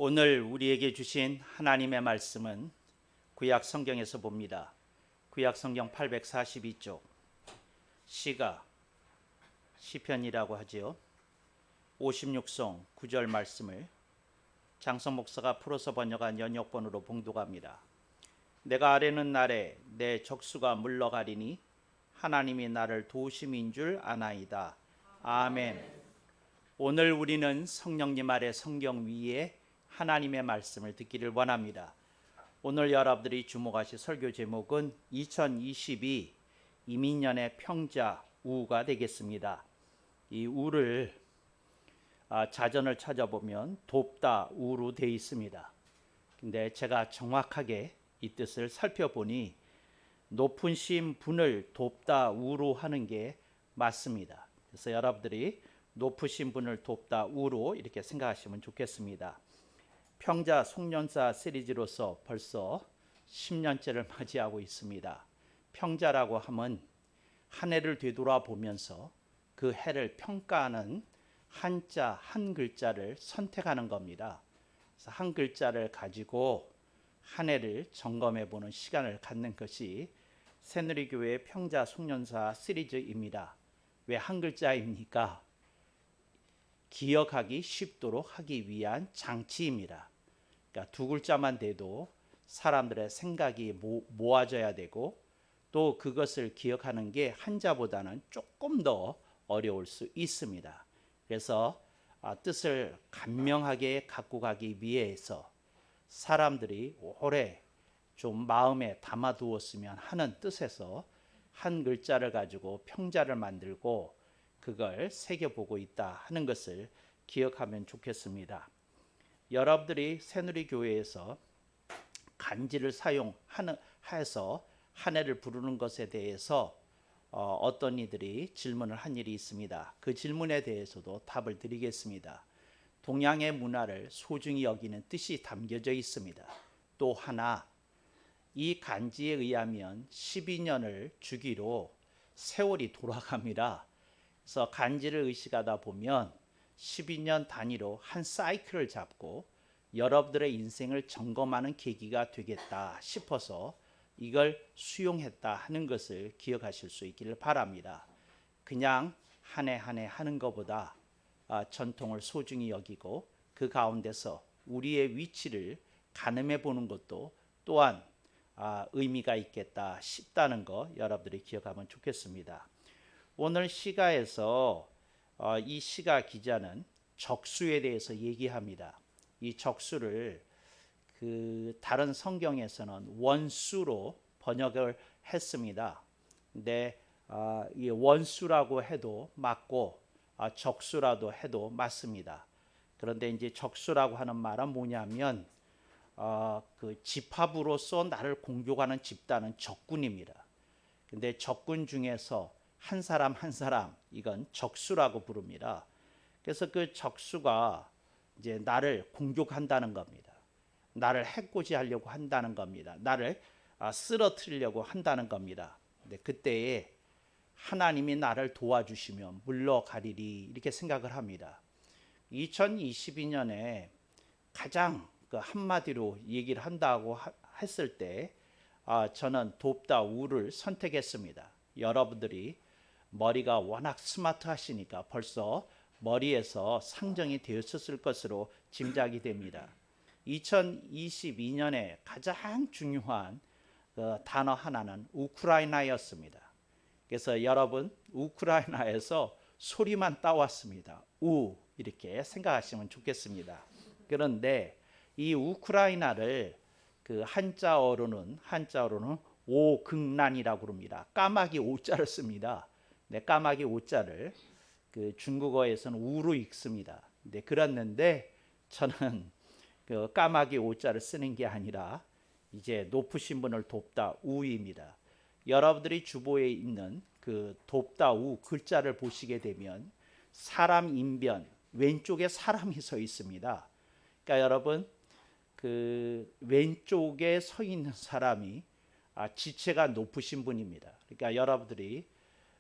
오늘 우리에게 주신 하나님의 말씀은 구약 성경에서 봅니다. 구약 성경 842쪽 시가 시편이라고 하지요. 56송 9절 말씀을 장성 목사가 풀어서 번역한 연역본으로 봉독합니다. 내가 아뢰는 날에 내 적수가 물러가리니 하나님이 나를 도우심인 줄 아나이다. 아멘. 오늘 우리는 성령님 아래 성경 위에 하나님의 말씀을 듣기를 원합니다. 오늘 여러분들이 주목하실 설교 제목은 2022 이민년의 평자 우가 되겠습니다. 이 우를 자전을 찾아보면 돕다 우로 되어 있습니다. 근데 제가 정확하게 이 뜻을 살펴보니 높은 신 분을 돕다 우로 하는 게 맞습니다. 그래서 여러분들이 높으신 분을 돕다 우로 이렇게 생각하시면 좋겠습니다. 평자 송년사 시리즈로서 벌써 10년째를 맞이하고 있습니다. 평자라고 하면 한 해를 되돌아보면서 그 해를 평가하는 한자 한 글자를 선택하는 겁니다. 그래서 한 글자를 가지고 한 해를 점검해 보는 시간을 갖는 것이 새누리교회 평자 송년사 시리즈입니다. 왜 한 글자입니까? 기억하기 쉽도록 하기 위한 장치입니다. 그러니까 두 글자만 돼도 사람들의 생각이 모아져야 되고 또 그것을 기억하는 게 한자보다는 조금 더 어려울 수 있습니다. 그래서 뜻을 간명하게 갖고 가기 위해서 사람들이 오래 좀 마음에 담아두었으면 하는 뜻에서 한 글자를 가지고 평자를 만들고 그걸 새겨보고 있다 하는 것을 기억하면 좋겠습니다. 여러분들이 새누리교회에서 간지를 사용해서 한 해를 부르는 것에 대해서 어떤 이들이 질문을 한 일이 있습니다. 그 질문에 대해서도 답을 드리겠습니다. 동양의 문화를 소중히 여기는 뜻이 담겨져 있습니다. 또 하나, 이 간지에 의하면 12년을 주기로 세월이 돌아갑니다. 그래서 간지를 의식하다 보면 12년 단위로 한 사이클을 잡고 여러분들의 인생을 점검하는 계기가 되겠다 싶어서 이걸 수용했다 하는 것을 기억하실 수 있기를 바랍니다. 그냥 한 해 한 해 하는 것보다 전통을 소중히 여기고 그 가운데서 우리의 위치를 가늠해 보는 것도 또한 의미가 있겠다 싶다는 거 여러분들이 기억하면 좋겠습니다. 오늘 시가에서 이 시가 기자는 적수에 대해서 얘기합니다. 이 적수를 다른 성경에서는 원수로 번역을 했습니다. 근데 이 원수라고 해도 맞고 적수라도 해도 맞습니다. 그런데 이제 적수라고 하는 말은 뭐냐면 그 집합으로서 나를 공격하는 집단은 적군입니다. 근데 적군 중에서 한 사람 한 사람 이건 적수라고 부릅니다. 그래서 그 적수가 이제 나를 공격한다는 겁니다. 나를 해코지하려고 한다는 겁니다. 나를 쓰러뜨리려고 한다는 겁니다. 근데 그때에 하나님이 나를 도와주시면 물러가리리 이렇게 생각을 합니다. 2022년에 가장 한마디로 얘기를 한다고 했을 때 저는 돕다 우를 선택했습니다. 여러분들이 머리가 워낙 스마트하시니까 벌써 머리에서 상정이 되었을 것으로 짐작이 됩니다. 2022년에 가장 중요한 단어 하나는 우크라이나였습니다. 그래서 여러분 우크라이나에서 소리만 따왔습니다. 우 이렇게 생각하시면 좋겠습니다. 그런데 이 우크라이나를 그 한자어로는 오극란이라고 부릅니다. 까마귀 오자를 씁니다. 네, 까마귀 오자를 그 중국어에서는 우로 읽습니다. 네, 그랬는데 저는 그 까마귀 오자를 쓰는 게 아니라 이제 높으신 분을 돕다 우입니다. 여러분들이 주보에 있는 그 돕다 우 글자를 보시게 되면 사람 인변 왼쪽에 사람이 서 있습니다. 그러니까 여러분 그 왼쪽에 서 있는 사람이 지체가 높으신 분입니다. 그러니까 여러분들이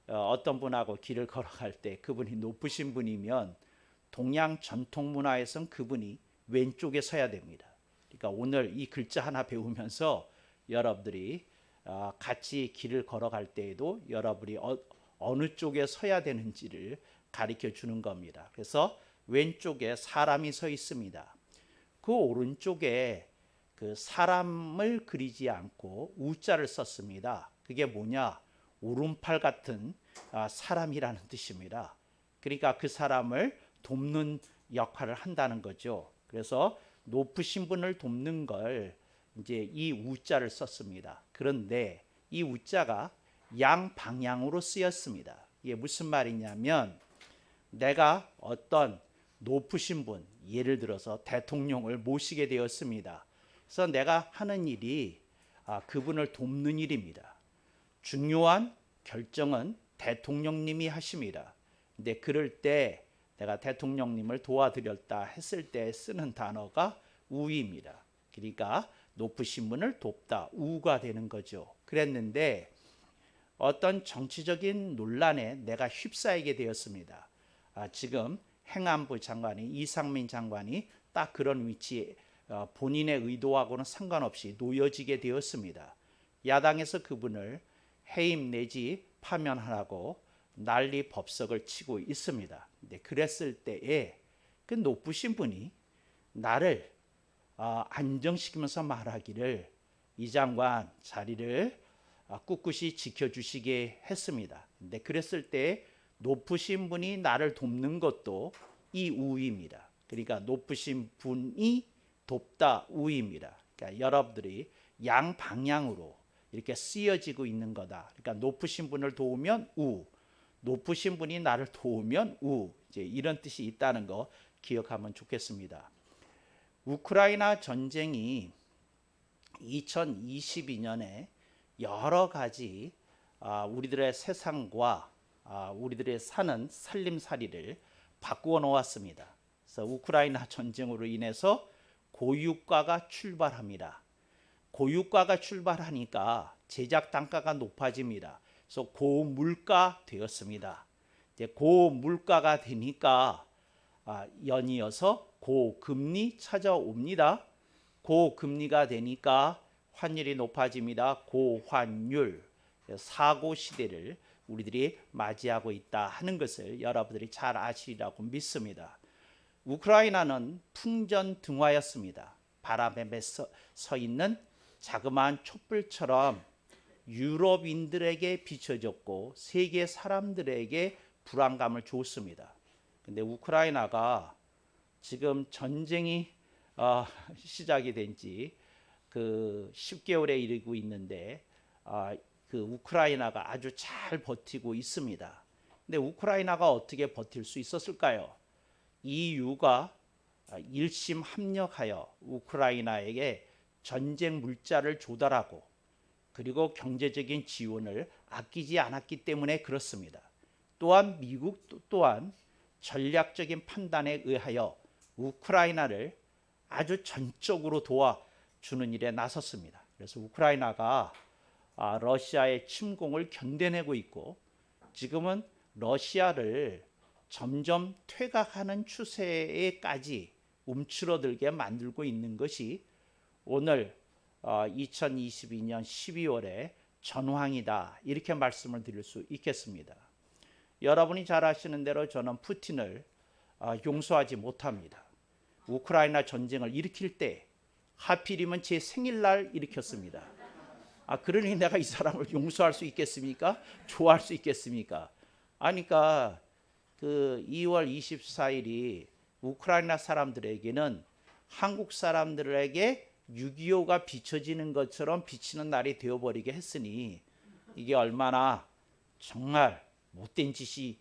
어떤 분하고 길을 걸어갈 때 그분이 높으신 분이면 동양 전통 문화에선 그분이 왼쪽에 서야 됩니다. 그러니까 오늘 이 글자 하나 배우면서 여러분들이 같이 길을 걸어갈 때에도 여러분이 어느 쪽에 서야 되는지를 가르쳐 주는 겁니다. 그래서 왼쪽에 사람이 서 있습니다. 그 오른쪽에 그 사람을 그리지 않고 우자를 썼습니다. 그게 뭐냐? 오른팔 같은 사람이라는 뜻입니다. 그러니까 그 사람을 돕는 역할을 한다는 거죠. 그래서 높으신 분을 돕는 걸 이제 이 우자를 썼습니다. 그런데 이 우자가 양 방향으로 쓰였습니다. 이게 무슨 말이냐면 내가 어떤 높으신 분, 예를 들어서 대통령을 모시게 되었습니다. 그래서 내가 하는 일이 그분을 돕는 일입니다. 중요한 결정은 대통령님이 하십니다. 근데 그럴 때 내가 대통령님을 도와드렸다 했을 때 쓰는 단어가 우입니다. 그러니까 높으신 분을 돕다, 우가 되는 거죠. 그랬는데 어떤 정치적인 논란에 내가 휩싸이게 되었습니다. 지금 행안부 장관이 이상민 장관이 딱 그런 위치에 본인의 의도하고는 상관없이 놓여지게 되었습니다. 야당에서 그분을 해임 내지 파면하라고 난리 법석을 치고 있습니다. 근데 그랬을 때에 그 높으신 분이 나를 안정시키면서 말하기를 이 장관 자리를 꿋꿋이 지켜주시게 했습니다. 근데 그랬을 때 높으신 분이 나를 돕는 것도 이 우입니다. 그러니까 높으신 분이 돕다 우입니다. 그러니까 여러분들이 양 방향으로 이렇게 쓰여지고 있는 거다. 그러니까 높으신 분을 도우면 우, 높으신 분이 나를 도우면 우, 이제 이런 뜻이 있다는 거 기억하면 좋겠습니다. 우크라이나 전쟁이 2022년에 여러 가지 우리들의 세상과 우리들의 사는 살림살이를 바꾸어 놓았습니다. 그래서 우크라이나 전쟁으로 인해서 고유가가 출발합니다. 고유가가 출발하니까 제작 단가가 높아집니다. 그래서 고물가 되었습니다. 이제 고물가가 되니까 연이어서 고금리 찾아옵니다. 고금리가 되니까 환율이 높아집니다. 고환율, 사고 시대를 우리들이 맞이하고 있다 하는 것을 여러분들이 잘 아시리라고 믿습니다. 우크라이나는 풍전등화였습니다. 바람에 서 있는 자그마한 촛불처럼 유럽인들에게 비춰졌고 세계 사람들에게 불안감을 줬습니다. 근데 우크라이나가 지금 전쟁이 시작이 된 지 그 10개월에 이르고 있는데 그 우크라이나가 아주 잘 버티고 있습니다. 근데 우크라이나가 어떻게 버틸 수 있었을까요? EU가 일심 합력하여 우크라이나에게 전쟁 물자를 조달하고 그리고 경제적인 지원을 아끼지 않았기 때문에 그렇습니다. 또한 미국 또한 전략적인 판단에 의하여 우크라이나를 아주 전적으로 도와주는 일에 나섰습니다. 그래서 우크라이나가 러시아의 침공을 견뎌내고 있고 지금은 러시아를 점점 퇴각하는 추세에까지 움츠러들게 만들고 있는 것이 오늘 2022년 12월에 전황이다 이렇게 말씀을 드릴 수 있겠습니다. 여러분이 잘 아시는 대로 저는 푸틴을 용서하지 못합니다. 우크라이나 전쟁을 일으킬 때 하필이면 제 생일날 일으켰습니다. 그러니 내가 이 사람을 용서할 수 있겠습니까? 좋아할 수 있겠습니까? 그러니까 그 2월 24일이 우크라이나 사람들에게는 한국 사람들에게 6.25가 비춰지는 것처럼 비치는 날이 되어버리게 했으니 이게 얼마나 정말 못된 짓이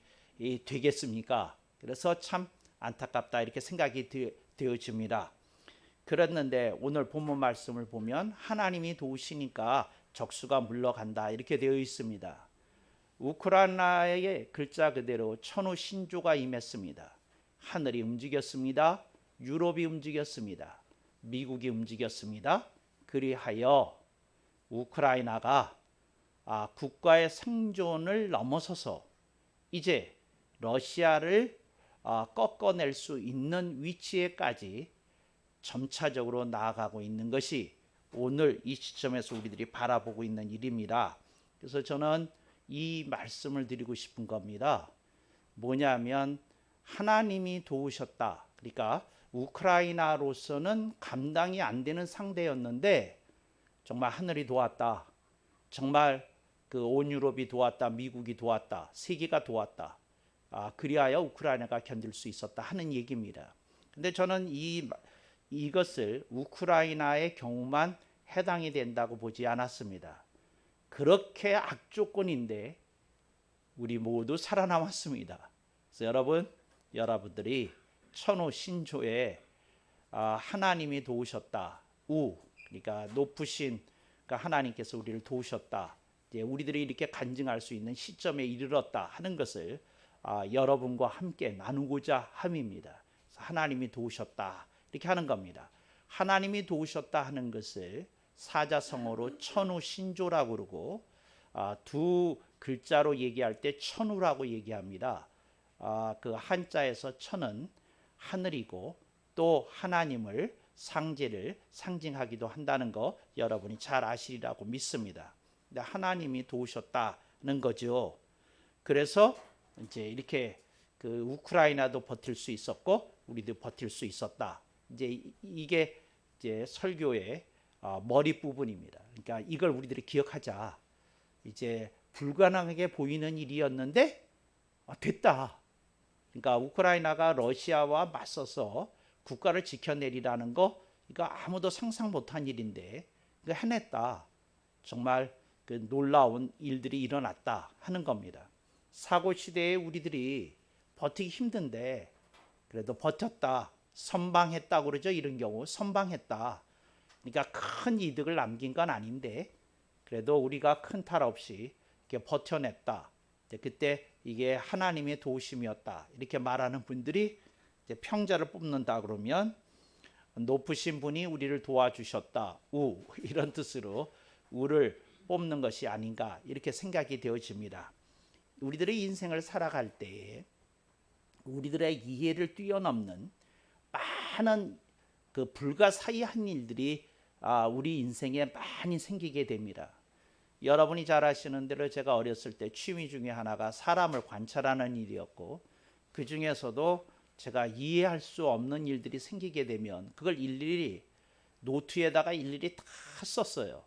되겠습니까? 그래서 참 안타깝다 이렇게 생각이 되어집니다. 그랬는데 오늘 본문 말씀을 보면 하나님이 도우시니까 적수가 물러간다 이렇게 되어 있습니다. 우크라이나의 글자 그대로 천우 신조가 임했습니다. 하늘이 움직였습니다. 유럽이 움직였습니다. 미국이 움직였습니다. 그리하여 우크라이나가 국가의 생존을 넘어서서 이제 러시아를 꺾어낼 수 있는 위치에까지 점차적으로 나아가고 있는 것이 오늘 이 시점에서 우리들이 바라보고 있는 일입니다. 그래서 저는 이 말씀을 드리고 싶은 겁니다. 뭐냐면 하나님이 도우셨다. 그러니까 우크라이나로서는 감당이 안 되는 상대였는데 정말 하늘이 도왔다. 정말 그 온 유럽이 도왔다. 미국이 도왔다. 세계가 도왔다. 그리하여 우크라이나가 견딜 수 있었다 하는 얘기입니다. 근데 저는 이것을 우크라이나의 경우만 해당이 된다고 보지 않았습니다. 그렇게 악조건인데 우리 모두 살아남았습니다. 그래서 여러분들이 천호 신조에 하나님이 도우셨다. 그러니까 높으신 그러니까 하나님께서 우리를 도우셨다. 이제 우리들이 이렇게 간증할 수 있는 시점에 이르렀다 하는 것을 여러분과 함께 나누고자 함입니다. 하나님이 도우셨다 이렇게 하는 겁니다. 하나님이 도우셨다 하는 것을 사자성어로 천우신조라고 그러고 두 글자로 얘기할 때 천우라고 얘기합니다. 그 한자에서 천은 하늘이고 또 하나님을 상징하기도 한다는 거 여러분이 잘 아시리라고 믿습니다. 근데 하나님이 도우셨다는 거죠. 그래서 이제 이렇게 그 우크라이나도 버틸 수 있었고 우리도 버틸 수 있었다. 이제 이게 이제 설교의 머리 부분입니다. 그러니까 이걸 우리들이 기억하자. 이제 불가능하게 보이는 일이었는데 됐다. 그러니까 우크라이나가 러시아와 맞서서 국가를 지켜내리라는 거 이거 아무도 상상 못한 일인데 이거 해냈다. 정말 그 놀라운 일들이 일어났다 하는 겁니다. 사고 시대에 우리들이 버티기 힘든데 그래도 버텼다. 선방했다 그러죠. 이런 경우 선방했다. 그러니까 큰 이득을 남긴 건 아닌데 그래도 우리가 큰 탈 없이 이렇게 버텨냈다. 그때 이게 하나님의 도우심이었다. 이렇게 말하는 분들이 이제 평자를 뽑는다 그러면 높으신 분이 우리를 도와주셨다. 이런 뜻으로 우를 뽑는 것이 아닌가 이렇게 생각이 되어집니다. 우리들의 인생을 살아갈 때에 우리들의 이해를 뛰어넘는 많은 그 불가사의한 일들이 우리 인생에 많이 생기게 됩니다. 여러분이 잘 아시는 대로 제가 어렸을 때 취미 중에 하나가 사람을 관찰하는 일이었고 그 중에서도 제가 이해할 수 없는 일들이 생기게 되면 그걸 일일이 노트에다가 일일이 다 썼어요.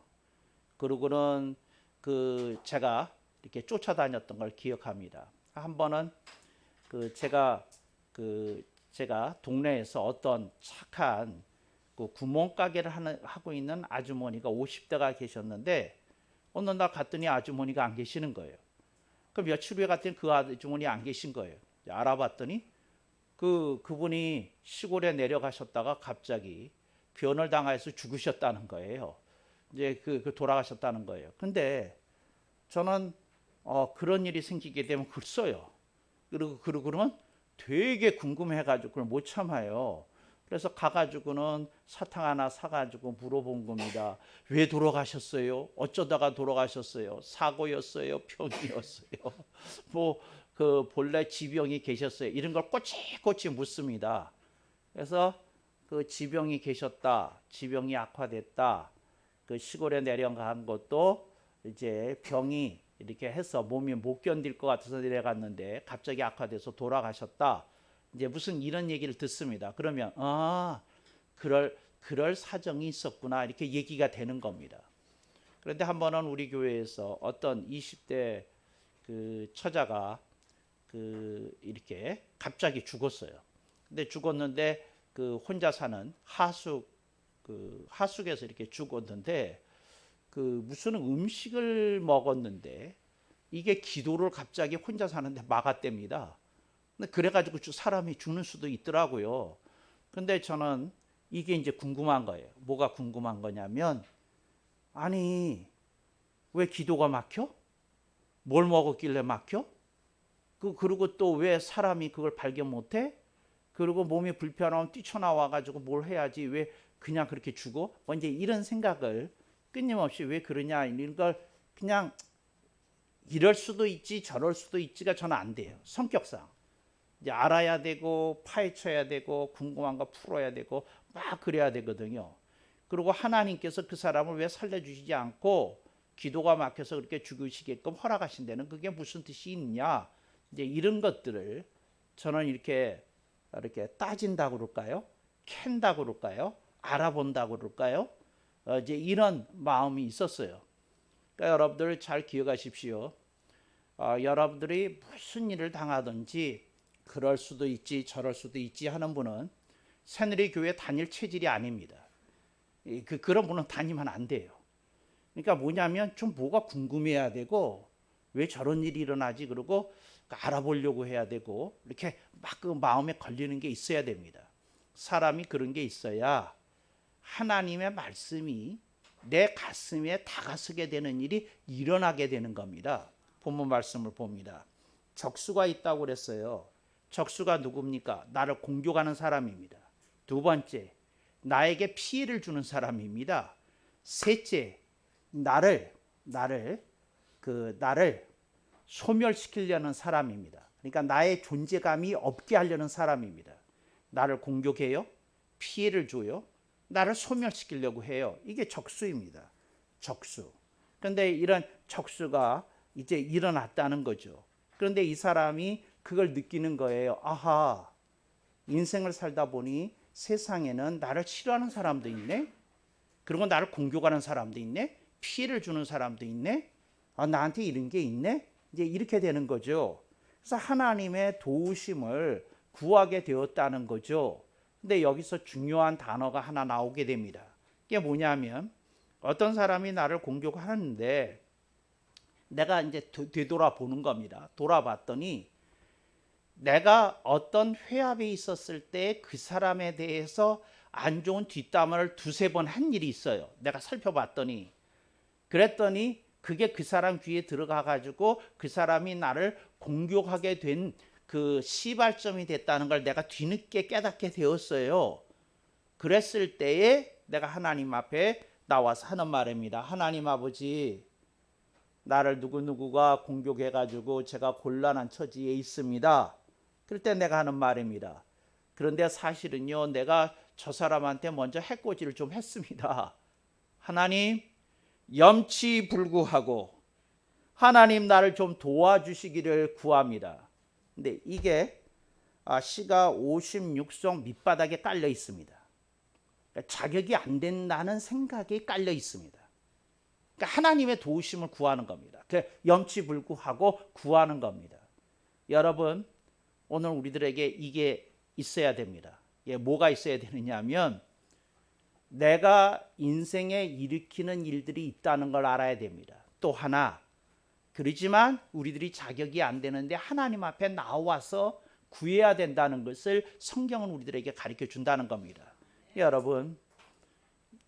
그러고는 그 제가 이렇게 쫓아다녔던 걸 기억합니다. 한 번은 제가 동네에서 어떤 착한 그 구멍가게를 하고 있는 아주머니가 50대가 계셨는데 어느 날 갔더니 아주머니가 안 계시는 거예요. 그 며칠 후에 갔더니 그 아주머니 안 계신 거예요. 알아봤더니 그분이 시골에 내려가셨다가 갑자기 변을 당해서 죽으셨다는 거예요. 이제 돌아가셨다는 거예요. 근데 저는 그런 일이 생기게 되면 글 써요. 그러면 되게 궁금해가지고 그걸 못 참아요. 그래서 가가지고는 사탕 하나 사가지고 물어본 겁니다. 왜 돌아가셨어요? 어쩌다가 돌아가셨어요? 사고였어요? 병이었어요? 본래 지병이 계셨어요? 이런 걸 꼬치꼬치 묻습니다. 그래서 그 지병이 계셨다, 지병이 악화됐다, 그 시골에 내려간 것도 이제 병이 이렇게 해서 몸이 못 견딜 것 같아서 내려갔는데 갑자기 악화돼서 돌아가셨다. 이제 무슨 이런 얘기를 듣습니다. 그러면 그럴 사정이 있었구나 이렇게 얘기가 되는 겁니다. 그런데 한 번은 우리 교회에서 어떤 20대 그 처자가 이렇게 갑자기 죽었어요. 근데 죽었는데 그 혼자 사는 하숙에서 이렇게 죽었는데 무슨 음식을 먹었는데 이게 기도를 갑자기 혼자 사는데 막았답니다. 그래가지고 사람이 죽는 수도 있더라고요. 근데 저는 이게 이제 궁금한 거예요. 뭐가 궁금한 거냐면 아니 왜 기도가 막혀? 뭘 먹었길래 막혀? 그리고 또 왜 사람이 그걸 발견 못해? 그리고 몸이 불편하면 뛰쳐나와가지고 뭘 해야지 왜 그냥 그렇게 죽어? 이제 이런 생각을 끊임없이 왜 그러냐 이런 걸 그냥 이럴 수도 있지 저럴 수도 있지가 저는 안 돼요. 성격상. 이제 알아야 되고 파헤쳐야 되고 궁금한 거 풀어야 되고 막 그래야 되거든요. 그리고 하나님께서 그 사람을 왜 살려주시지 않고 기도가 막혀서 그렇게 죽으시게끔 허락하신 데는 그게 무슨 뜻이 있냐, 이제 이런 것들을 저는 이렇게 따진다고 그럴까요? 캔다고 그럴까요? 알아본다고 그럴까요? 이제 이런 마음이 있었어요. 그러니까 여러분들 잘 기억하십시오. 여러분들이 무슨 일을 당하든지 그럴 수도 있지 저럴 수도 있지 하는 분은 새누리교회 다닐 체질이 아닙니다. 그런 분은 다니면 안 돼요. 그러니까 뭐냐면 좀 뭐가 궁금해야 되고 왜 저런 일이 일어나지 그러고 알아보려고 해야 되고 이렇게 막 그 마음에 걸리는 게 있어야 됩니다. 사람이 그런 게 있어야 하나님의 말씀이 내 가슴에 다가서게 되는 일이 일어나게 되는 겁니다. 본문 말씀을 봅니다. 적수가 있다고 그랬어요. 적수가 누굽니까? 나를 공격하는 사람입니다. 두 번째, 나에게 피해를 주는 사람입니다. 셋째, 나를 소멸시키려는 사람입니다. 그러니까 나의 존재감이 없게 하려는 사람입니다. 나를 공격해요. 피해를 줘요. 나를 소멸시키려고 해요. 이게 적수입니다. 적수. 그런데 이런 적수가 이제 일어났다는 거죠. 그런데 이 사람이 그걸 느끼는 거예요. 아하, 인생을 살다 보니 세상에는 나를 싫어하는 사람도 있네. 그리고 나를 공격하는 사람도 있네. 피해를 주는 사람도 있네. 나한테 이런 게 있네. 이제 이렇게 되는 거죠. 그래서 하나님의 도우심을 구하게 되었다는 거죠. 근데 여기서 중요한 단어가 하나 나오게 됩니다. 이게 뭐냐면 어떤 사람이 나를 공격하는데 내가 이제 되돌아보는 겁니다. 돌아봤더니 내가 어떤 회합에 있었을 때 그 사람에 대해서 안 좋은 뒷담화를 두세 번 한 일이 있어요. 내가 살펴봤더니 그랬더니 그게 그 사람 귀에 들어가 가지고 그 사람이 나를 공격하게 된 그 시발점이 됐다는 걸 내가 뒤늦게 깨닫게 되었어요. 그랬을 때에 내가 하나님 앞에 나와서 하는 말입니다. 하나님 아버지, 나를 누구누구가 공격해 가지고 제가 곤란한 처지에 있습니다. 그럴 때 내가 하는 말입니다. 그런데 사실은요, 내가 저 사람한테 먼저 해코지를 좀 했습니다. 하나님, 염치불구하고 하나님 나를 좀 도와주시기를 구합니다. 근데 이게 시가 56성 밑바닥에 깔려 있습니다. 그러니까 자격이 안 된다는 생각이 깔려 있습니다. 그러니까 하나님의 도우심을 구하는 겁니다. 염치불구하고 구하는 겁니다. 여러분, 오늘 우리들에게 이게 있어야 됩니다. 뭐가 있어야 되느냐 하면 내가 인생에 일으키는 일들이 있다는 걸 알아야 됩니다. 또 하나, 그러지만 우리들이 자격이 안 되는데 하나님 앞에 나와서 구해야 된다는 것을 성경은 우리들에게 가르쳐 준다는 겁니다. 여러분,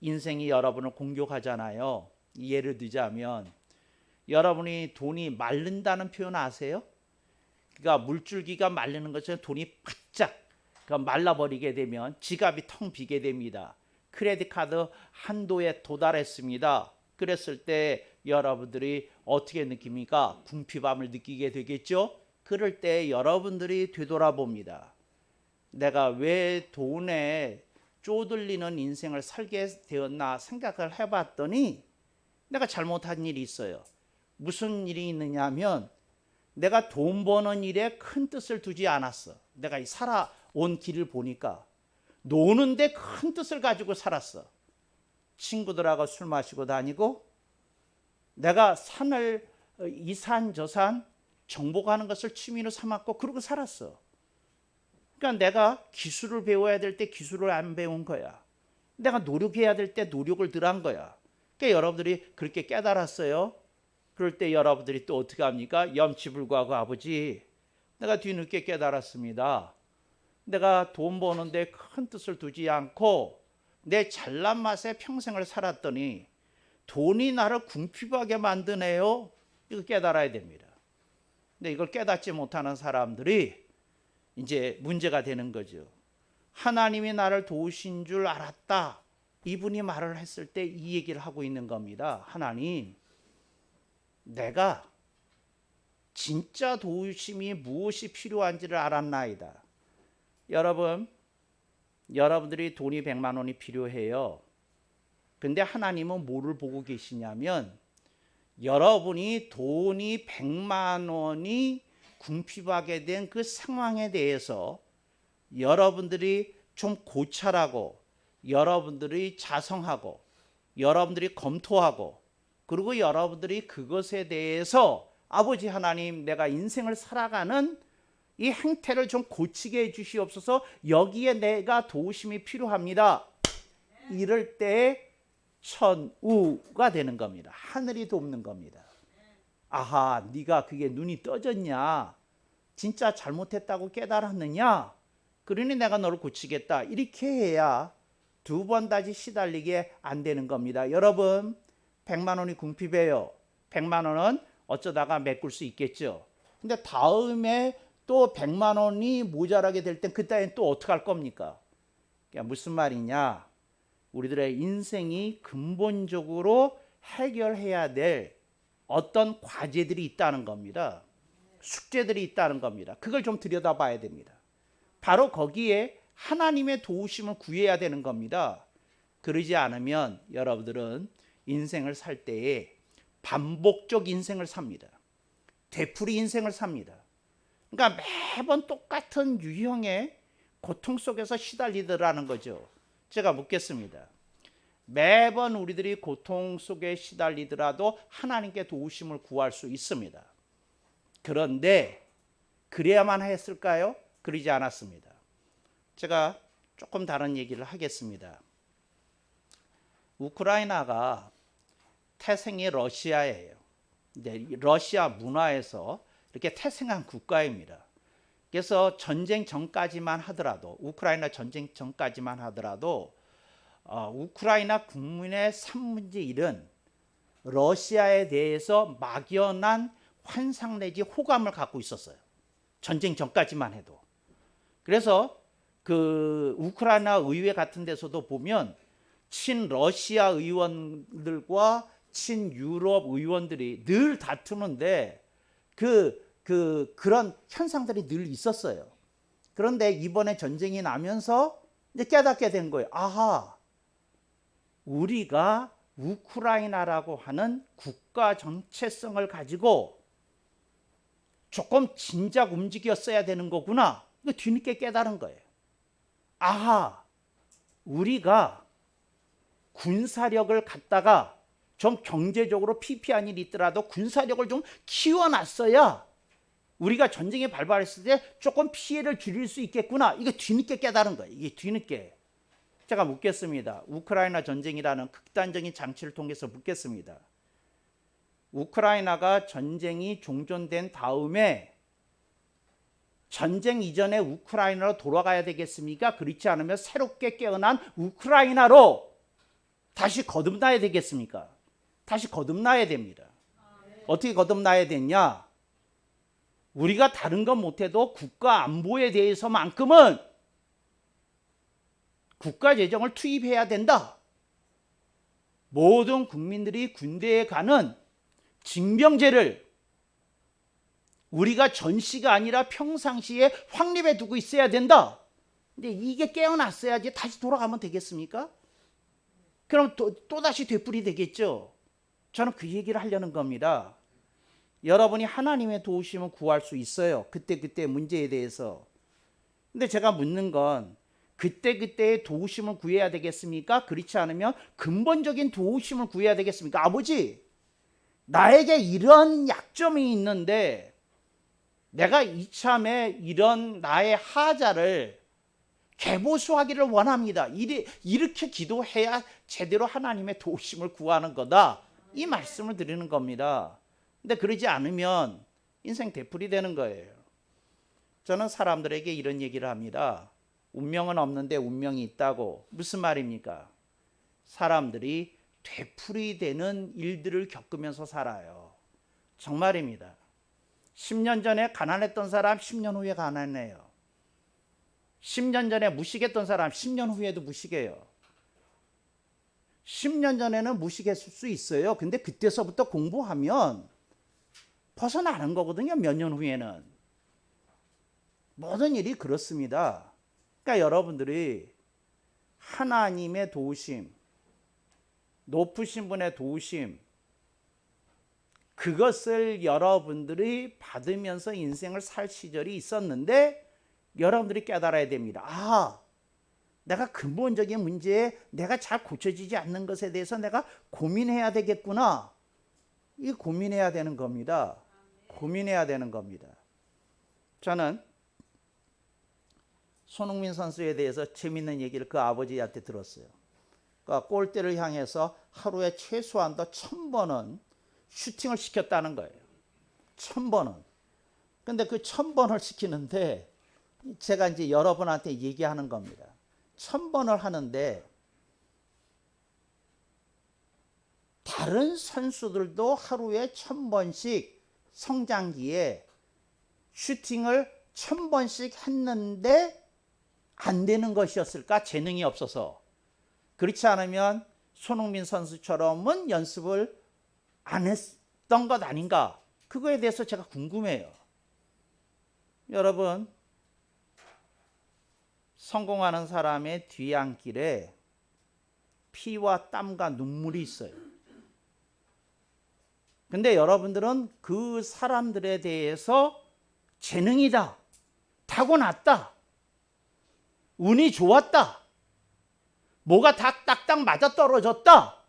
인생이 여러분을 공격하잖아요. 예를 들자면 여러분이 돈이 마른다는 표현 아세요? 그러니까 물줄기가 마르는 것처럼 돈이 바짝 말라버리게 되면 지갑이 텅 비게 됩니다. 크레딧 카드 한도에 도달했습니다. 그랬을 때 여러분들이 어떻게 느낍니까? 궁핍함을 느끼게 되겠죠? 그럴 때 여러분들이 되돌아봅니다. 내가 왜 돈에 쪼들리는 인생을 살게 되었나 생각을 해봤더니 내가 잘못한 일이 있어요. 무슨 일이 있느냐 하면 내가 돈 버는 일에 큰 뜻을 두지 않았어. 내가 살아온 길을 보니까 노는데 큰 뜻을 가지고 살았어. 친구들하고 술 마시고 다니고 내가 산을 이 산 저 산 정복하는 것을 취미로 삼았고 그러고 살았어. 그러니까 내가 기술을 배워야 될 때 기술을 안 배운 거야. 내가 노력해야 될 때 노력을 덜 한 거야. 그러니까 여러분들이 그렇게 깨달았어요. 그럴 때 여러분들이 또 어떻게 합니까? 염치불구하고 아버지, 내가 뒤늦게 깨달았습니다. 내가 돈 버는데 큰 뜻을 두지 않고 내 잘난 맛에 평생을 살았더니 돈이 나를 궁핍하게 만드네요. 이거 깨달아야 됩니다. 근데 이걸 깨닫지 못하는 사람들이 이제 문제가 되는 거죠. 하나님이 나를 도우신 줄 알았다. 이분이 말을 했을 때 이 얘기를 하고 있는 겁니다. 하나님, 내가 진짜 도우심이 무엇이 필요한지를 알았나이다. 여러분, 여러분들이 돈이 100만 원이 필요해요. 근데 하나님은 뭐를 보고 계시냐면 여러분이 돈이 100만 원이 궁핍하게 된 그 상황에 대해서 여러분들이 좀 고찰하고 여러분들이 자성하고 여러분들이 검토하고 그리고 여러분들이 그것에 대해서 아버지 하나님 내가 인생을 살아가는 이 행태를 좀 고치게 해주시옵소서. 여기에 내가 도우심이 필요합니다. 이럴 때 천우가 되는 겁니다. 하늘이 돕는 겁니다. 아하, 네가 그게 눈이 떠졌냐? 진짜 잘못했다고 깨달았느냐? 그러니 내가 너를 고치겠다. 이렇게 해야 두 번 다시 시달리게 안 되는 겁니다. 여러분 100만 원이 궁핍해요. 100만 원은 어쩌다가 메꿀 수 있겠죠. 근데 다음에 또 100만 원이 모자라게 될 땐 그때는 또 어떻게 할 겁니까? 그러니까 무슨 말이냐? 우리들의 인생이 근본적으로 해결해야 될 어떤 과제들이 있다는 겁니다. 숙제들이 있다는 겁니다. 그걸 좀 들여다봐야 됩니다. 바로 거기에 하나님의 도우심을 구해야 되는 겁니다. 그러지 않으면 여러분들은 인생을 살 때에 반복적 인생을 삽니다. 되풀이 인생을 삽니다. 그러니까 매번 똑같은 유형의 고통 속에서 시달리더라는 거죠. 제가 묻겠습니다. 매번 우리들이 고통 속에 시달리더라도 하나님께 도우심을 구할 수 있습니다. 그런데 그래야만 했을까요? 그러지 않았습니다. 제가 조금 다른 얘기를 하겠습니다. 우크라이나가 태생이 러시아예요. 근데 러시아 문화에서 이렇게 태생한 국가입니다. 그래서 전쟁 전까지만 하더라도 우크라이나 전쟁 전까지만 하더라도 우크라이나 국민의 3분의 1은 러시아에 대해서 막연한 환상 내지 호감을 갖고 있었어요. 전쟁 전까지만 해도. 그래서 그 우크라이나 의회 같은 데서도 보면 친러시아 의원들과 친유럽 의원들이 늘 다투는데 그런 현상들이 늘 있었어요. 그런데 이번에 전쟁이 나면서 이제 깨닫게 된 거예요. 아하, 우리가 우크라이나라고 하는 국가 정체성을 가지고 조금 진작 움직였어야 되는 거구나. 이거 뒤늦게 깨달은 거예요. 아하, 우리가 군사력을 갖다가 좀 경제적으로 피폐한 일이 있더라도 군사력을 좀 키워놨어야 우리가 전쟁에 발발했을 때 조금 피해를 줄일 수 있겠구나. 이거 뒤늦게 깨달은 거예요. 이게 뒤늦게. 제가 묻겠습니다. 우크라이나 전쟁이라는 극단적인 장치를 통해서 묻겠습니다. 우크라이나가 전쟁이 종전된 다음에 전쟁 이전에 우크라이나로 돌아가야 되겠습니까? 그렇지 않으면 새롭게 깨어난 우크라이나로 다시 거듭나야 되겠습니까? 다시 거듭나야 됩니다. 어떻게 거듭나야 되냐? 우리가 다른 건 못해도 국가 안보에 대해서만큼은 국가 재정을 투입해야 된다. 모든 국민들이 군대에 가는 징병제를 우리가 전시가 아니라 평상시에 확립해 두고 있어야 된다. 근데 이게 깨어났어야지 다시 돌아가면 되겠습니까? 그럼 또다시 되풀이 되겠죠. 저는 그 얘기를 하려는 겁니다. 여러분이 하나님의 도우심을 구할 수 있어요. 그때 문제에 대해서. 근데 제가 묻는 건 그때의 도우심을 구해야 되겠습니까? 그렇지 않으면 근본적인 도우심을 구해야 되겠습니까? 아버지, 나에게 이런 약점이 있는데 내가 이참에 이런 나의 하자를 개보수하기를 원합니다. 이렇게 기도해야 제대로 하나님의 도우심을 구하는 거다. 이 말씀을 드리는 겁니다. 근데 그러지 않으면 인생 되풀이 되는 거예요. 저는 사람들에게 이런 얘기를 합니다. 운명은 없는데 운명이 있다고. 무슨 말입니까? 사람들이 되풀이 되는 일들을 겪으면서 살아요. 정말입니다. 10년 전에 가난했던 사람 10년 후에 가난해요. 10년 전에 무식했던 사람 10년 후에도 무식해요. 10년 전에는 무식했을 수 있어요. 근데 그때서부터 공부하면 벗어나는 거거든요. 몇 년 후에는. 모든 일이 그렇습니다. 그러니까 여러분들이 하나님의 도우심, 높으신 분의 도우심, 그것을 여러분들이 받으면서 인생을 살 시절이 있었는데 여러분들이 깨달아야 됩니다. 아, 내가 근본적인 문제에 내가 잘 고쳐지지 않는 것에 대해서 내가 고민해야 되겠구나. 이 고민해야 되는 겁니다. 고민해야 되는 겁니다. 저는 손흥민 선수에 대해서 재밌는 얘기를 그 아버지한테 들었어요. 그러니까 골대를 향해서 하루에 최소한도 1000번은 슈팅을 시켰다는 거예요. 1000번은. 근데 그 1000번을 시키는데 제가 이제 여러분한테 얘기하는 겁니다. 1000번을 하는데 다른 선수들도 하루에 1000번씩 성장기에 슈팅을 1000번씩 했는데 안 되는 것이었을까? 재능이 없어서. 그렇지 않으면 손흥민 선수처럼은 연습을 안 했던 것 아닌가? 그거에 대해서 제가 궁금해요. 여러분, 성공하는 사람의 뒤안길에 피와 땀과 눈물이 있어요. 근데 여러분들은 그 사람들에 대해서 재능이다, 타고났다, 운이 좋았다, 뭐가 다 딱딱 맞아떨어졌다,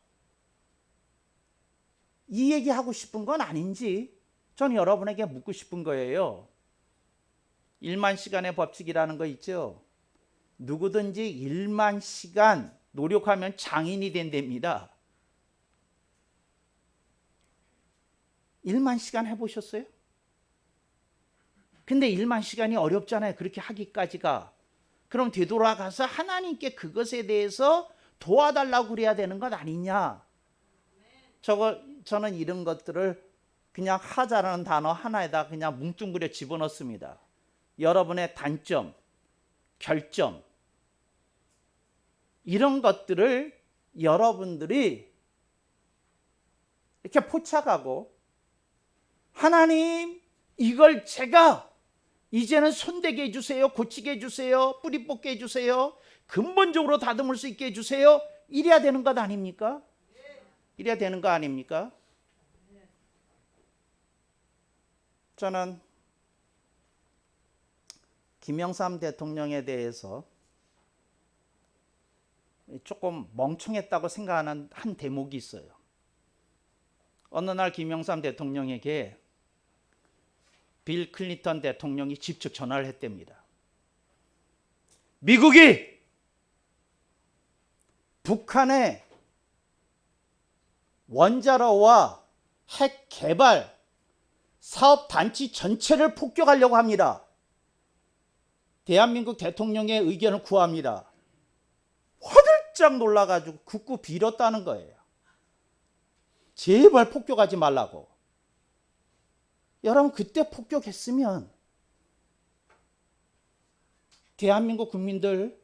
이 얘기하고 싶은 건 아닌지 저는 여러분에게 묻고 싶은 거예요. 1만 시간의 법칙이라는 거 있죠. 누구든지 1만 시간 노력하면 장인이 된답니다. 1만 시간 해보셨어요? 근데 1만 시간이 어렵잖아요. 그렇게 하기까지가. 그럼 되돌아가서 하나님께 그것에 대해서 도와달라고 그래야 되는 것 아니냐. 저는 이런 것들을 그냥 하자라는 단어 하나에다 그냥 뭉뚱그려 집어넣습니다. 여러분의 단점, 결점, 이런 것들을 여러분들이 이렇게 포착하고 하나님, 이걸 제가 이제는 손대게 해주세요. 고치게 해주세요. 뿌리 뽑게 해주세요. 근본적으로 다듬을 수 있게 해주세요. 이래야 되는 것 아닙니까? 이래야 되는 거 아닙니까? 저는 김영삼 대통령에 대해서 조금 멍청했다고 생각하는 한 대목이 있어요. 어느 날 김영삼 대통령에게 빌 클린턴 대통령이 직접 전화를 했답니다. 미국이 북한의 원자로와 핵 개발 사업 단지 전체를 폭격하려고 합니다. 대한민국 대통령의 의견을 구합니다. 화들짝 놀라가지고 굳고 빌었다는 거예요. 제발 폭격하지 말라고. 여러분, 그때 폭격했으면 대한민국 국민들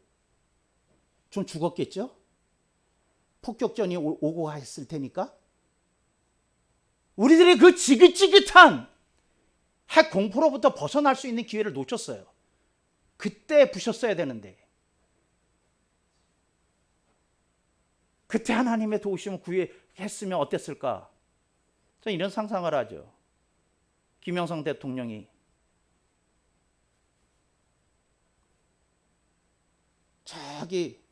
좀 죽었겠죠? 폭격전이 오고 갔을 테니까. 우리들이 그 지긋지긋한 핵 공포로부터 벗어날 수 있는 기회를 놓쳤어요. 그때 부셨어야 되는데. 그때 하나님의 도우심을 구했으면 어땠을까? 저는 이런 상상을 하죠. 김영삼 대통령이 저기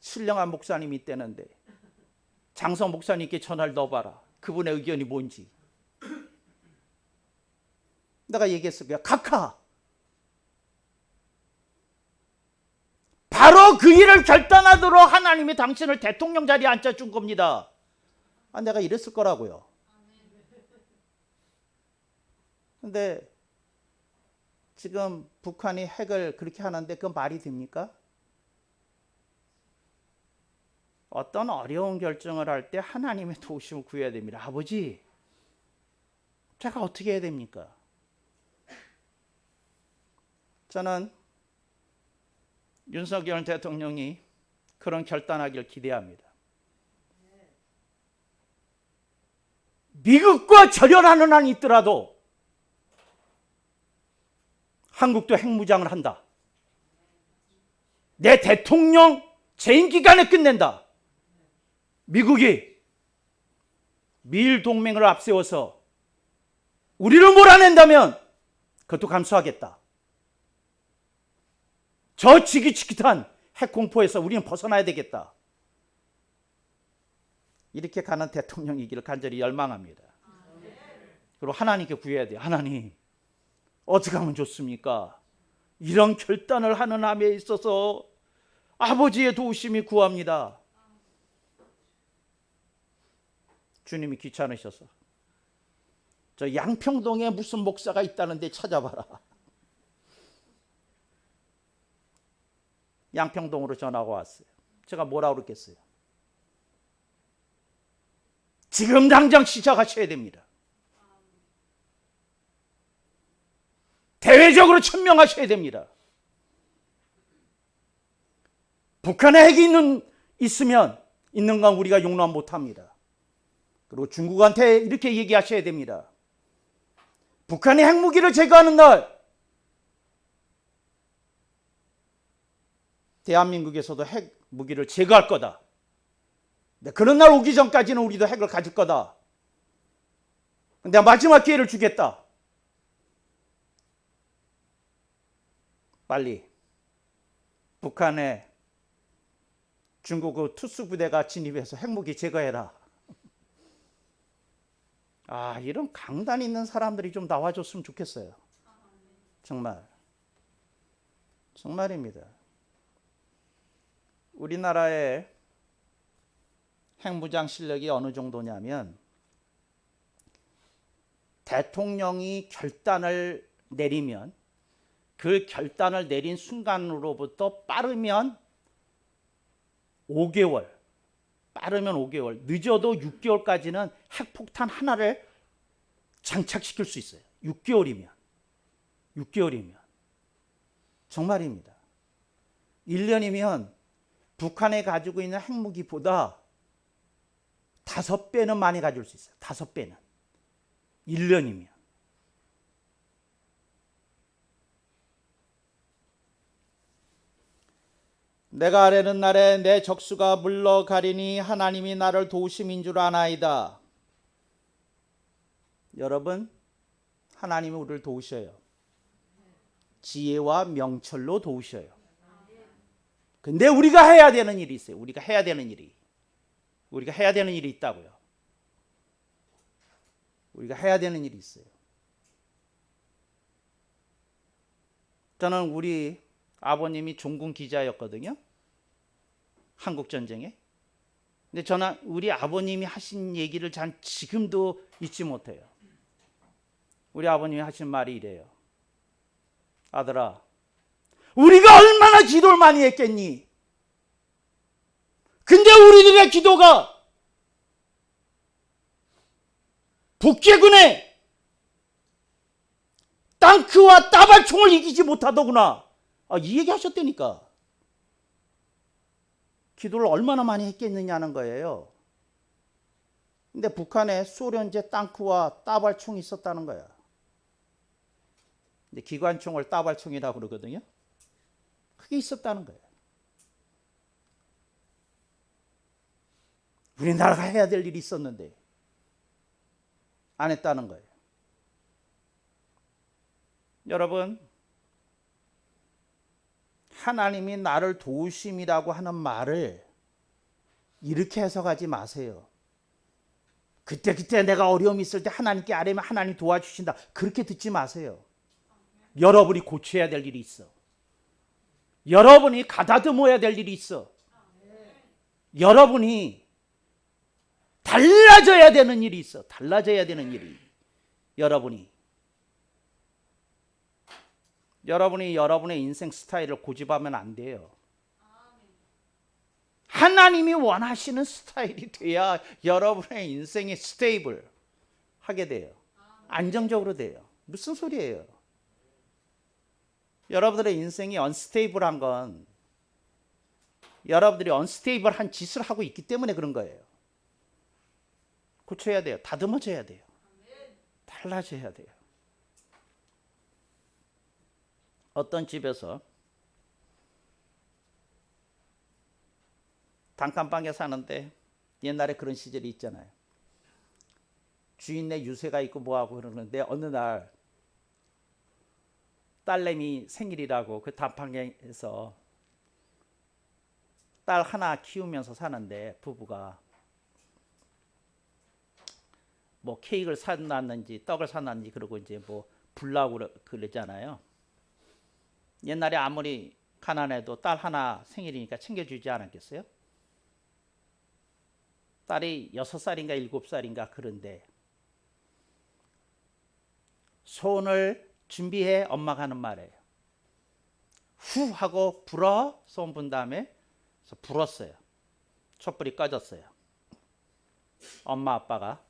신령한 목사님이 있다는데 장성 목사님께 전화를 넣어봐라. 그분의 의견이 뭔지. 내가 얘기했을 거야. 각하. 바로 그 일을 결단하도록 하나님이 당신을 대통령 자리에 앉혀준 겁니다. 내가 이랬을 거라고요. 근데 지금 북한이 핵을 그렇게 하는데 그건 말이 됩니까? 어떤 어려운 결정을 할 때 하나님의 도우심을 구해야 됩니다. 아버지, 제가 어떻게 해야 됩니까? 저는 윤석열 대통령이 그런 결단하기를 기대합니다. 미국과 절연하는 한이 있더라도 한국도 핵무장을 한다. 내 대통령 재임 기간에 끝낸다. 미국이 미일 동맹을 앞세워서 우리를 몰아낸다면 그것도 감수하겠다. 저 지긋지긋한 핵 공포에서 우리는 벗어나야 되겠다. 이렇게 가는 대통령이기를 간절히 열망합니다. 그리고 하나님께 구해야 돼요. 하나님, 어떻게 하면 좋습니까? 이런 결단을 하는 함에 있어서 아버지의 도우심이 구합니다. 주님이 귀찮으셔서 저 양평동에 무슨 목사가 있다는데 찾아봐라. 양평동으로 전화가 왔어요. 제가 뭐라고 그랬겠어요? 지금 당장 시작하셔야 됩니다. 대외적으로 천명하셔야 됩니다. 북한에 핵이 있으면 있는 건 우리가 용납 못합니다. 그리고 중국한테 이렇게 얘기하셔야 됩니다. 북한이 핵무기를 제거하는 날 대한민국에서도 핵무기를 제거할 거다. 그런 날 오기 전까지는 우리도 핵을 가질 거다. 내가 마지막 기회를 주겠다. 빨리 북한에 중국 특수부대가 진입해서 핵무기 제거해라. 이런 강단 있는 사람들이 좀 나와줬으면 좋겠어요. 정말입니다. 우리나라의 핵무장 실력이 어느 정도냐면 대통령이 결단을 내리면 그 결단을 내린 순간으로부터 빠르면 5개월, 늦어도 6개월까지는 핵폭탄 하나를 장착시킬 수 있어요. 6개월이면. 정말입니다. 1년이면 북한에 가지고 있는 핵무기보다 5배는 많이 가질 수 있어요. 5배는. 1년이면. 내가 아뢰는 날에 내 적수가 물러가리니 하나님이 나를 도우심인 줄 아나이다. 여러분, 하나님이 우리를 도우셔요. 지혜와 명철로 도우셔요. 근데 우리가 해야 되는 일이 있어요. 우리가 해야 되는 일이 있다고요. 우리가 해야 되는 일이 있어요. 저는 우리 아버님이 종군 기자였거든요. 한국전쟁에. 근데 저는 우리 아버님이 하신 얘기를 전 지금도 잊지 못해요. 우리 아버님이 하신 말이 이래요. 아들아, 우리가 얼마나 기도를 많이 했겠니? 근데 우리들의 기도가 북해군의 땅크와 따발총을 이기지 못하더구나. 이 얘기 하셨다니까. 기도를 얼마나 많이 했겠느냐는 거예요. 근데 북한에 소련제 땅크와 따발총이 있었다는 거야. 근데 기관총을 따발총이라고 그러거든요. 그게 있었다는 거예요. 우리나라가 해야 될 일이 있었는데 안 했다는 거예요. 여러분, 하나님이 나를 도우심이라고 하는 말을 이렇게 해석하지 마세요. 그때 내가 어려움이 있을 때 하나님께 아뢰면 하나님 도와주신다. 그렇게 듣지 마세요. 여러분이 고쳐야 될 일이 있어. 여러분이 가다듬어야 될 일이 있어. 여러분이 달라져야 되는 일이 있어. 달라져야 되는 일이. 여러분이 여러분의 인생 스타일을 고집하면 안 돼요. 하나님이 원하시는 스타일이 돼야 여러분의 인생이 스테이블 하게 돼요. 안정적으로 돼요. 무슨 소리예요? 여러분들의 인생이 언스테이블한 건 여러분들이 언스테이블한 짓을 하고 있기 때문에 그런 거예요. 고쳐야 돼요. 다듬어져야 돼요. 달라져야 돼요. 어떤 집에서 단칸방에 사는데 옛날에 그런 시절이 있잖아요. 주인네 유세가 있고 뭐하고 그러는데 어느 날 딸내미 생일이라고 그 단칸방에서 딸 하나 키우면서 사는데 부부가 뭐 케이크를 사놨는지 떡을 사놨는지 그러고 이제 뭐 불라고 그러잖아요. 옛날에 아무리 가난해도 딸 하나 생일이니까 챙겨주지 않았겠어요? 딸이 6살인가 7살인가 그런데 소원을 준비해 엄마가 하는 말이에요. 후 하고 불어 소원 분 다음에 그래서 불었어요. 촛불이 꺼졌어요. 엄마 아빠가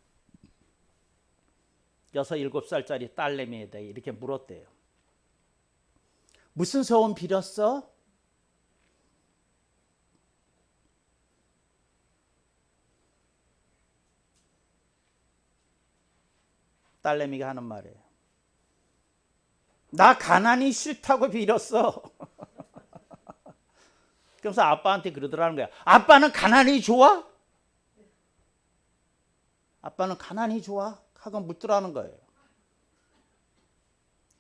6, 7살짜리 딸내미에다 이렇게 물었대요. 무슨 소원 빌었어? 딸내미가 하는 말이에요. 나 가난이 싫다고 빌었어. 그래서 아빠한테 그러더라는 거야. 아빠는 가난이 좋아? 아빠는 가난이 좋아? 하고 묻더라는 거예요.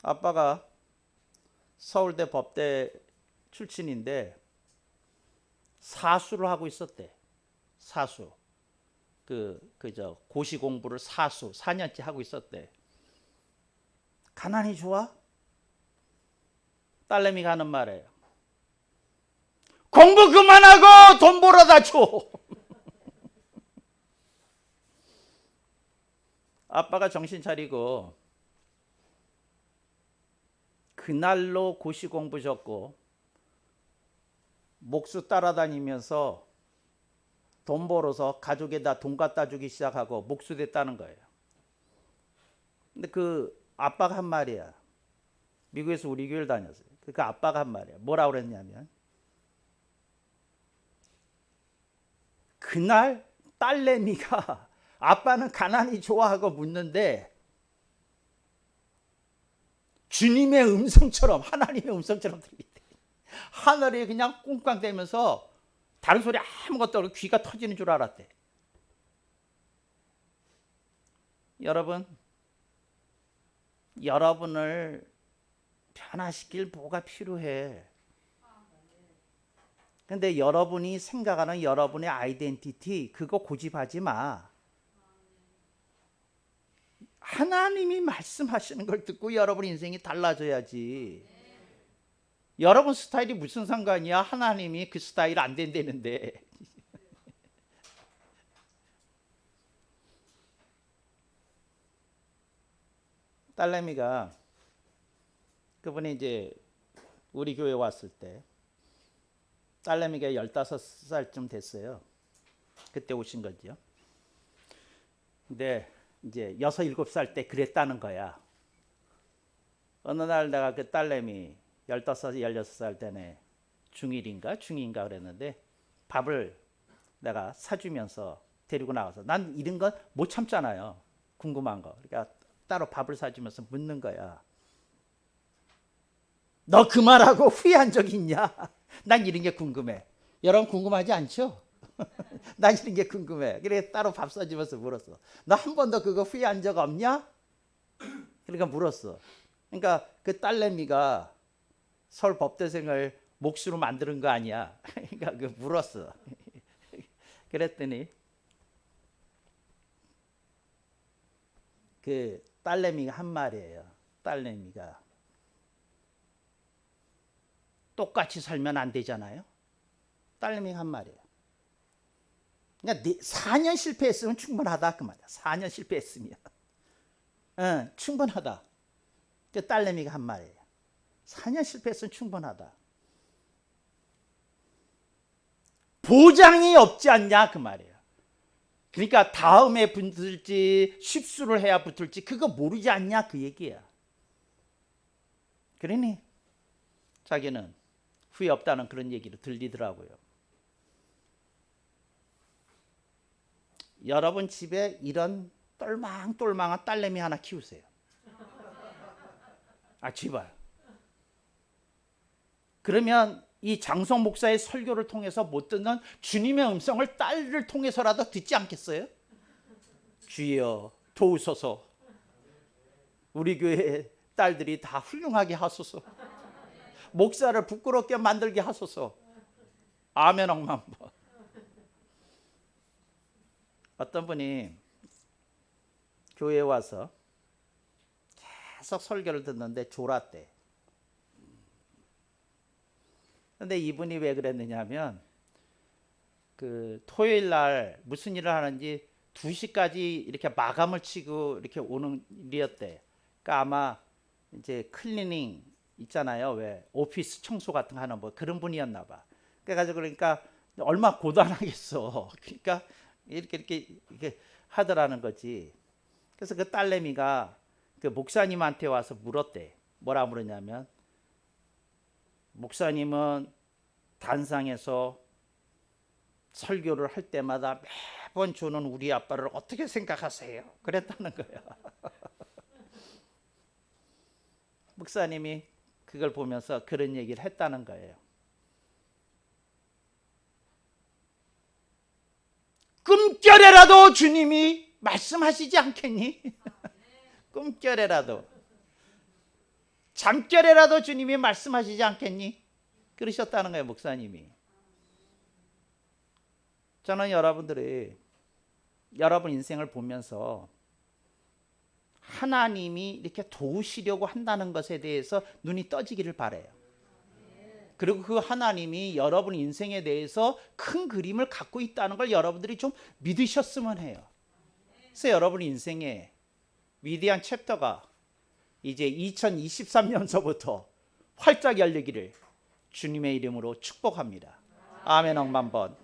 아빠가 서울대 법대 출신인데 사수를 하고 있었대. 사수. 그저 고시 공부를 4년째 하고 있었대. 가난이 좋아? 딸내미가 하는 말이에요. 공부 그만하고 돈 벌어다 줘. 아빠가 정신 차리고 그날로 고시 공부셨고 목수 따라다니면서 돈 벌어서 가족에다 돈 갖다 주기 시작하고 목수 됐다는 거예요. 근데 그 아빠가 한 말이야. 미국에서 우리 교회를 다녔어요. 그 아빠가 한 말이야. 뭐라고 그랬냐면 그날 딸내미가 아빠는 가난이 좋아하고 묻는데 주님의 음성처럼 하나님의 음성처럼 들리대. 하늘이 그냥 꽁꽝대면서 다른 소리 아무것도 없고 귀가 터지는 줄 알았대. 여러분을 변화시킬 뭐가 필요해. 근데 여러분이 생각하는 여러분의 아이덴티티 그거 고집하지 마. 하나님이 말씀하시는 걸 듣고 여러분 인생이 달라져야지. 여러분 스타일이 무슨 상관이야? 하나님이 그 스타일 안 된다는데. 딸내미가 그분이 이제 우리 교회 왔을 때 딸내미가 15살쯤 됐어요. 그때 오신 거죠. 근데 이제 6, 7살 때 그랬다는 거야. 어느 날 내가 그 딸내미 15, 16살 때네 중1인가 중2인가 그랬는데 밥을 내가 사주면서 데리고 나와서 난 이런 건 못 참잖아요. 궁금한 거. 그러니까 따로 밥을 사주면서 묻는 거야. 너 그 말하고 후회한 적 있냐? 난 이런 게 궁금해. 여러분 궁금하지 않죠? 난 이런 게 궁금해. 그래 따로 밥 사주면서 물었어. 너 한 번도 그거 후회한 적 없냐? 그러니까 물었어. 그러니까 그 딸내미가 서울 법대생을 몫으로 만드는 거 아니야? 그러니까 그 물었어. 그랬더니 그 딸내미가 한 말이에요. 딸내미가 똑같이 살면 안 되잖아요. 딸내미가 한 말이에요. 그러니까 4년 실패했으면 충분하다 그 말이야. 4년 실패했으면 충분하다. 그 딸내미가 한 말이에요. 4년 실패했으면 충분하다. 보장이 없지 않냐 그 말이에요. 그러니까 다음에 붙을지 십수를 해야 붙을지 그거 모르지 않냐 그 얘기야. 그러니 자기는 후회 없다는 그런 얘기로 들리더라고요. 여러분 집에 이런 똘망똘망한 딸내미 하나 키우세요. 제발. 그러면 이 장성 목사의 설교를 통해서 못 듣는 주님의 음성을 딸을 통해서라도 듣지 않겠어요? 주여 도우소서. 우리 교회 딸들이 다 훌륭하게 하소서. 목사를 부끄럽게 만들게 하소서. 아멘 억만 번. 어떤 분이 교회에 와서 계속 설교를 듣는데 졸았대. 근데 이분이 왜 그랬느냐 하면 그 토요일 날 무슨 일을 하는지 2시까지 이렇게 마감을 치고 이렇게 오는 일이었대. 그러니까 아마 이제 클리닝 있잖아요. 왜 오피스 청소 같은 거 하는 뭐 그런 분이었나 봐. 그래가지고 그러니까 얼마 고단하겠어. 그러니까 이렇게 하더라는 거지. 그래서 그 딸내미가 그 목사님한테 와서 물었대. 뭐라 물었냐면 목사님은 단상에서 설교를 할 때마다 매번 주는 우리 아빠를 어떻게 생각하세요? 그랬다는 거야. 목사님이 그걸 보면서 그런 얘기를 했다는 거예요. 꿈결에라도 주님이 말씀하시지 않겠니? 꿈결에라도, 잠결에라도 주님이 말씀하시지 않겠니? 그러셨다는 거예요, 목사님이. 저는 여러분들이 여러분 인생을 보면서 하나님이 이렇게 도우시려고 한다는 것에 대해서 눈이 떠지기를 바라요. 그리고 그 하나님이 여러분 인생에 대해서 큰 그림을 갖고 있다는 걸 여러분들이 좀 믿으셨으면 해요. 그래서 여러분 인생에 위대한 챕터가 이제 2023년서부터 활짝 열리기를 주님의 이름으로 축복합니다. 아멘 억만 번.